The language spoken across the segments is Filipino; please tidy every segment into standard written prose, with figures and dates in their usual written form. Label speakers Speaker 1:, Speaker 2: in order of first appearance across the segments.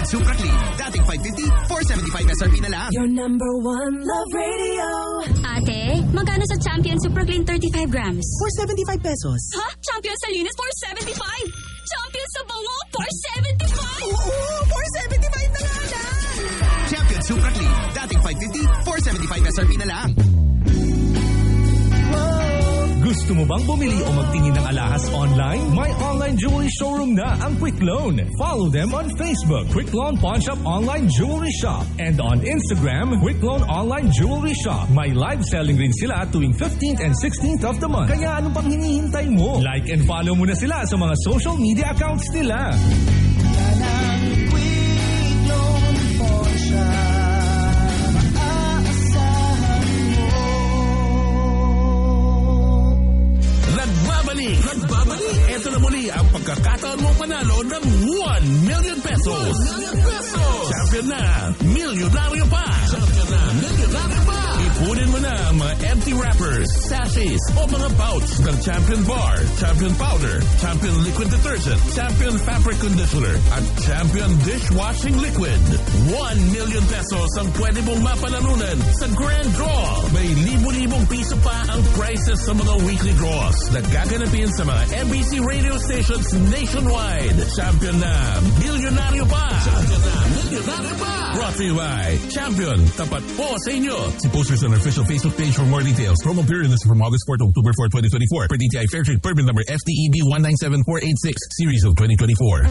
Speaker 1: Champion Supra Clean. Dating 550, 475 SRP na lang.
Speaker 2: Your number one love radio.
Speaker 3: Ate, magkano sa Champion Supra Clean 35 grams?
Speaker 4: 475 pesos.
Speaker 3: Ha? Champion sa linis 475? Champion sa bango 475?
Speaker 4: Oo, 475 na nga lang.
Speaker 1: Champion Supra Clean. Dating 550, 475 SRP na lang.
Speaker 5: Gusto mo bang bumili o magtingin ng alahas online? May online jewelry showroom na ang Quick Loan. Follow them on Facebook, Quick Loan Pawn Shop Online Jewelry Shop. And on Instagram, Quick Loan Online Jewelry Shop. May live selling rin sila tuwing 15th and 16th of the month. Kaya ano pang hinihintay mo? Like and follow mo na sila sa mga social media accounts nila.
Speaker 4: Quick Loan Pawn Shop.
Speaker 6: Nagbabalik! Ito na muli ang pagkakataon mong panalo ng 1 million pesos. 1 million pesos! Champion na! Milyonaryo pa! Champion na! Milyonaryo pa! Ipunin mo na ang mga empty wrappers, sachets o mga pouch ng Champion Bar, Champion Powder, Champion Liquid Detergent, Champion Fabric Conditioner at Champion Dishwashing Liquid. 1 million pesos ang pwede mong mapanalunan sa Grand Draw. May libo-libong piso pa ang prizes sa mga weekly draws na gaganapin sa mga MBC radio stations nationwide. Champion na, milyonaryo pa! Champion na, milyonaryo pa! Brought to you by Champion, tapat po sa inyo. See posters on our official Facebook page for more details. Promo period is from August 4 to October 4, 2024. Per DTI Fairtrade permit number FTEB 197486, series of 2024.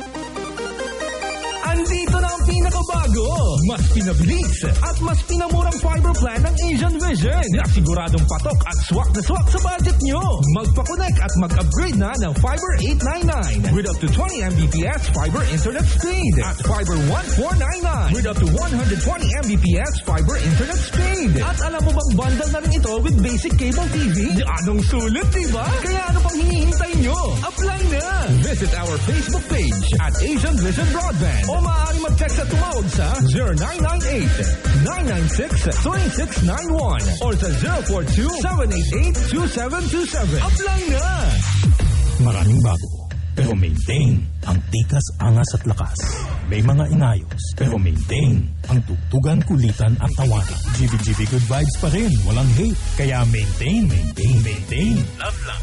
Speaker 5: Andito na ang pinakabago, mas pinabilis at mas pinamurang fiber plan ng Asian Vision na siguradong patok at swak na swak sa budget nyo. Magpa-connect at mag-upgrade na ng Fiber 899 with up to 20 Mbps fiber internet speed at Fiber 1499 with up to 120 Mbps fiber internet speed. At alam mo bang bundle na rin ito with basic cable TV? Anong sulit, diba? Kaya ano pang hinihintay nyo? Apply na! Visit our Facebook page at Asian Vision Broadband o maaari mag-text at tumawag sa 0998-996-3691 or sa 042-788-2727. Apply na!
Speaker 7: Maraming bago, pero maintain ang tikas, angas at lakas. May mga inayos, pero maintain ang tugtugan, kulitan at tawanan. GBGB good vibes pa rin, walang hate. Kaya maintain. Love lang.